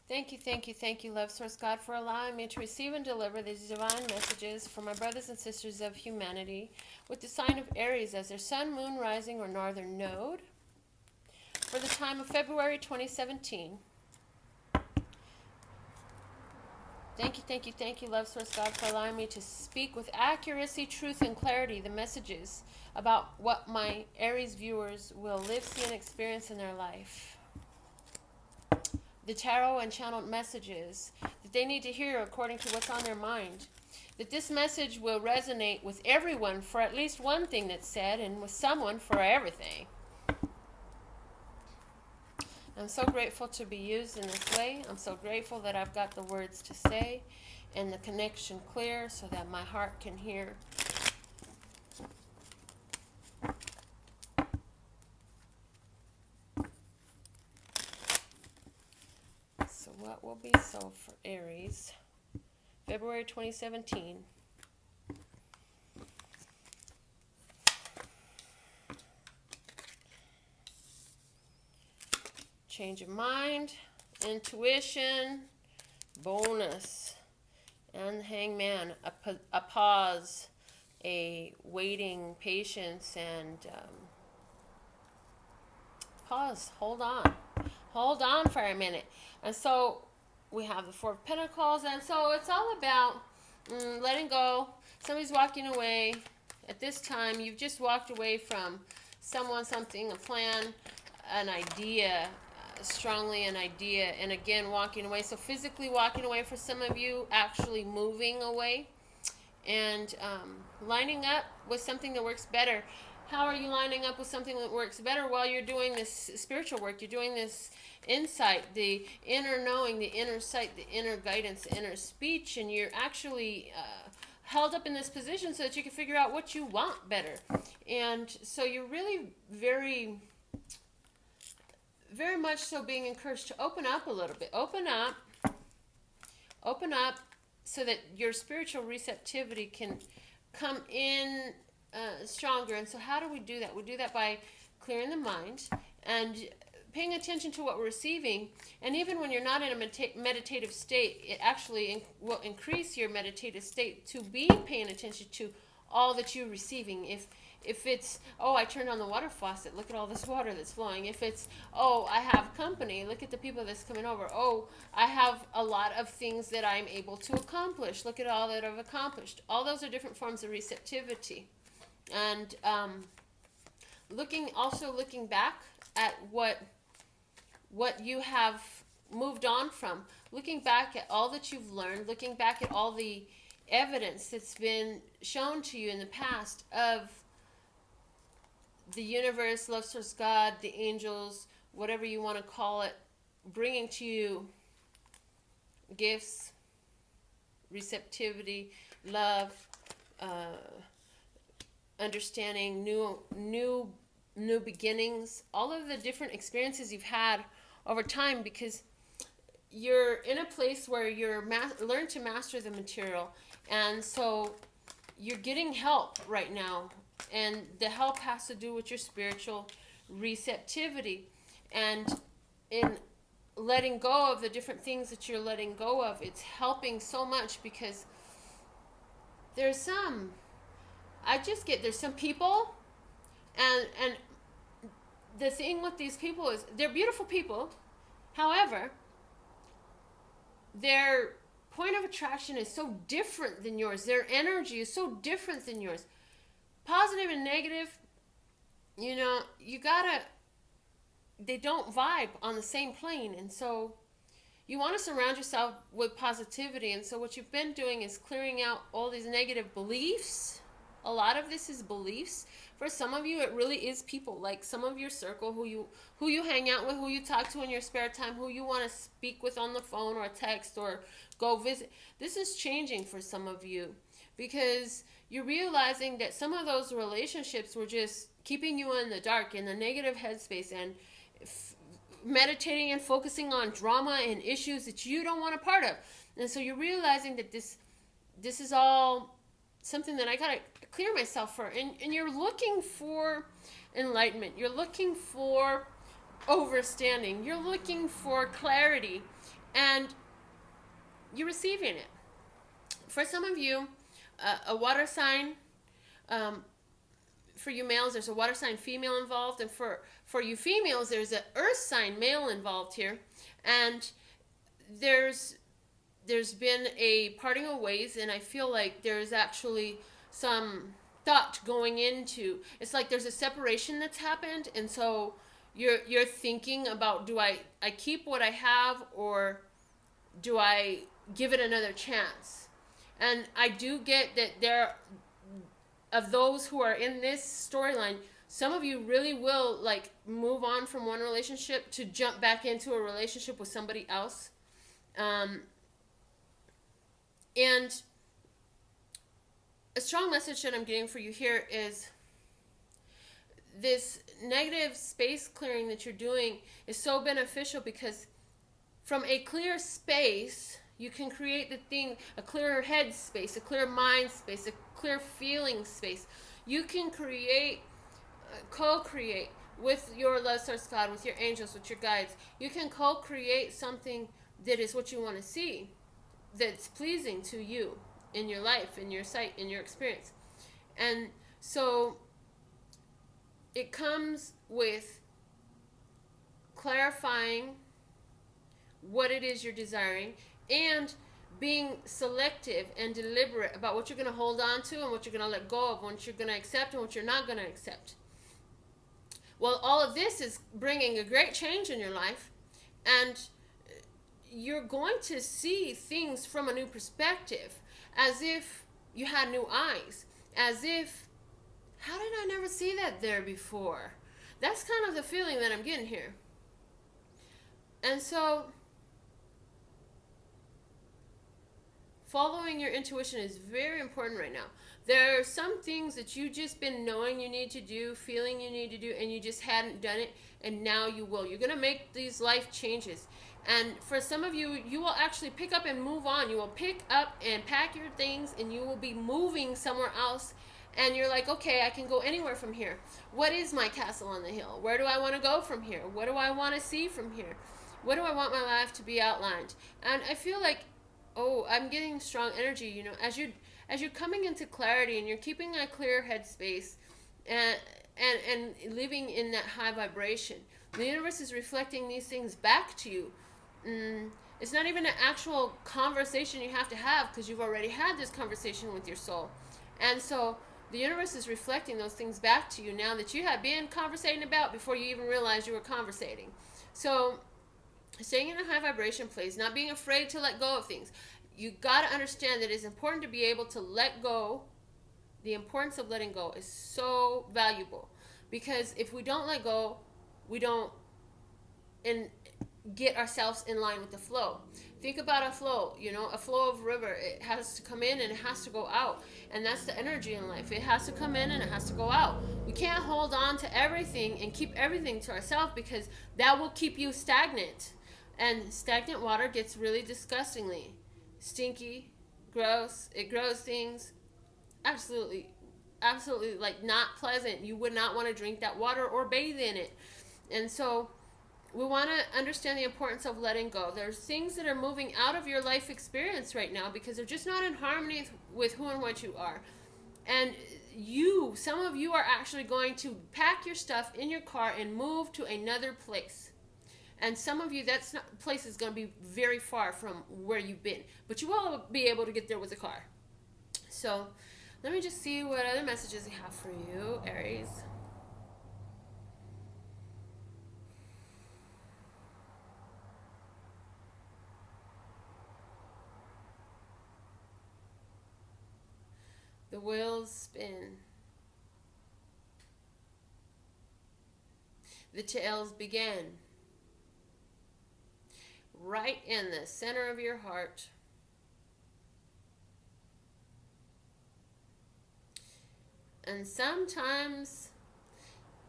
Thank you, Love Source God, for allowing me to receive and deliver these divine messages for my brothers and sisters of humanity with the sign of Aries as their sun, moon, rising, or northern node for the time of February 2017. Thank you, Love Source God, for allowing me to speak with accuracy, truth, and clarity the messages about what my Aries viewers will live, see, and experience in their life. The tarot and channeled messages that they need to hear according to what's on their mind. That this message will resonate with everyone for at least one thing that's said, and with someone for everything. I'm so grateful to be used in this way. I'm so grateful that I've got the words to say and the connection clear so that my heart can hear. So what will be so for Aries, February 2017? Change of mind, intuition, bonus, and the Hangman, a pause, a waiting, patience, and pause, hold on for a minute. And so we have the Four of Pentacles, and so it's all about letting go. Somebody's walking away. At this time, you've just walked away from someone, something, a plan, an idea, strongly an idea, and again walking away. So physically walking away for some of you, actually moving away, and lining up with something that works better. How are you lining up with something that works better? While you're doing this spiritual work, you're doing this insight, the inner knowing, the inner sight, the inner guidance, the inner speech, and you're actually held up in this position so that you can figure out what you want better. And so you're really very much so being encouraged to open up a little bit. Open up so that your spiritual receptivity can come in stronger. And so how do we do that? We do that by clearing the mind and paying attention to what we're receiving. And even when you're not in a meditative state, it actually will increase your meditative state to be paying attention to all that you're receiving. If it's, oh, I turned on the water faucet, look at all this water that's flowing. If it's, oh, I have company, look at the people that's coming over. Oh, I have a lot of things that I'm able to accomplish. Look at all that I've accomplished. All those are different forms of receptivity. And looking back at what you have moved on from, looking back at all that you've learned, looking back at all the evidence that's been shown to you in the past of the universe, love source God, the angels, whatever you want to call it, bringing to you gifts, receptivity, love, understanding, new beginnings, all of the different experiences you've had over time, because you're in a place where you're learn to master the material, and so you're getting help right now, and the help has to do with your spiritual receptivity. And in letting go of the different things that you're letting go of, it's helping so much, because there's some people, and the thing with these people is they're beautiful people. However, their point of attraction is so different than yours. Their energy is so different than yours. Positive and negative, they don't vibe on the same plane. And so you want to surround yourself with positivity. And so what you've been doing is clearing out all these negative beliefs. A lot of this is beliefs. For some of you, it really is people, like some of your circle, who you hang out with, who you talk to in your spare time, who you want to speak with on the phone or text or go visit. This is changing for some of you, because you're realizing that some of those relationships were just keeping you in the dark, in the negative headspace, and meditating and focusing on drama and issues that you don't want a part of. And so you're realizing that this is all something that I gotta clear myself for. And you're looking for enlightenment. You're looking for overstanding. You're looking for clarity. and you're receiving it. For some of you, a water sign, for you males, there's a water sign female involved, and for you females, there's an earth sign male involved here, and there's been a parting of ways, and I feel like there's actually some thought going into, it's like there's a separation that's happened, and so you're thinking about, do I keep what I have, or do I give it another chance? And I do get that there, of those who are in this storyline, some of you really will like move on from one relationship to jump back into a relationship with somebody else. And a strong message that I'm getting for you here is this negative space clearing that you're doing is so beneficial, because from a clear space, you can create the thing, a clearer head space, a clear mind space, a clear feeling space. You can create, co-create with your love source God, with your angels, with your guides. You can co-create something that is what you want to see, that's pleasing to you in your life, in your sight, in your experience. And so it comes with clarifying what it is you're desiring, and being selective and deliberate about what you're going to hold on to and what you're going to let go of, what you're going to accept and what you're not going to accept. Well, all of this is bringing a great change in your life, and you're going to see things from a new perspective, as if you had new eyes, as if, how did I never see that there before? That's kind of the feeling that I'm getting here. And so following your intuition is very important right now. There are some things that you just been knowing you need to do, feeling you need to do, and you just hadn't done it, and now you will. You're going to make these life changes. And for some of you, you will actually pick up and move on. You will pick up and pack your things, and you will be moving somewhere else. And you're like, okay, I can go anywhere from here. What is my castle on the hill? Where do I want to go from here? What do I want to see from here? What do I want my life to be outlined? And I feel like, oh, I'm getting strong energy, you know, as you're coming into clarity, and you're keeping a clear headspace, and living in that high vibration. The universe is reflecting these things back to you. It's not even an actual conversation you have to have, because you've already had this conversation with your soul. And so the universe is reflecting those things back to you now that you have been conversating about before you even realized you were conversating. So staying in a high vibration place, not being afraid to let go of things. You got to understand that it's important to be able to let go. The importance of letting go is so valuable, because if we don't let go, we don't get ourselves in line with the flow. Think about a flow, you know, a flow of river. It has to come in and it has to go out. And that's the energy in life. It has to come in and it has to go out. We can't hold on to everything and keep everything to ourselves, because that will keep you stagnant. And stagnant water gets really disgustingly stinky, gross. It grows things. Absolutely, like not pleasant. You would not want to drink that water or bathe in it. And so we want to understand the importance of letting go. There's things that are moving out of your life experience right now because they're just not in harmony with who and what you are. And some of you are actually going to pack your stuff in your car and move to another place. And some of you, place is going to be very far from where you've been. But you will be able to get there with a car. So let me just see what other messages I have for you, Aries. The wheels spin. The tails begin. Right in the center of your heart. And sometimes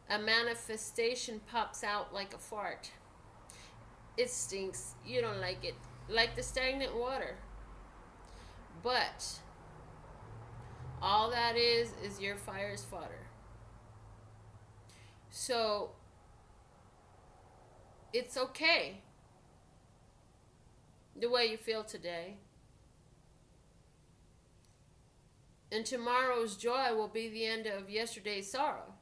a manifestation pops out like a fart. It stinks. You don't like it. Like the stagnant water. But all that is your fire's fodder. So it's okay the way you feel today. And tomorrow's joy will be the end of yesterday's sorrow.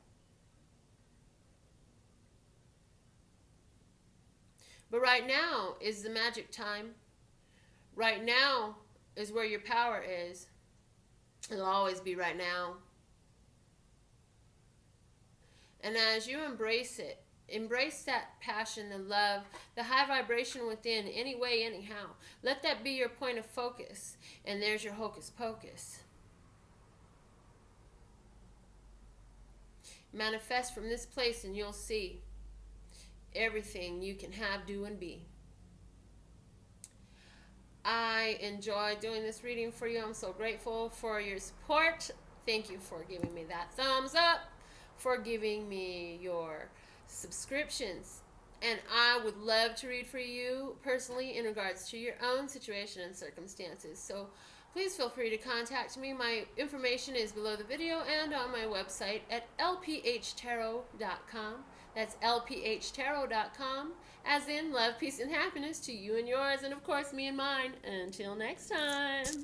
But right now is the magic time. Right now is where your power is. It'll always be right now. And as you embrace it, embrace that passion, the love, the high vibration within, anyway, anyhow. Let that be your point of focus. And there's your hocus pocus. Manifest from this place and you'll see everything you can have, do, and be. I enjoy doing this reading for you. I'm so grateful for your support. Thank you for giving me that thumbs up, for giving me your subscriptions. And I would love to read for you personally in regards to your own situation and circumstances. So please feel free to contact me. My information is below the video and on my website at lphtarot.com. That's lphtarot.com, as in love, peace, and happiness to you and yours, and of course me and mine. Until next time.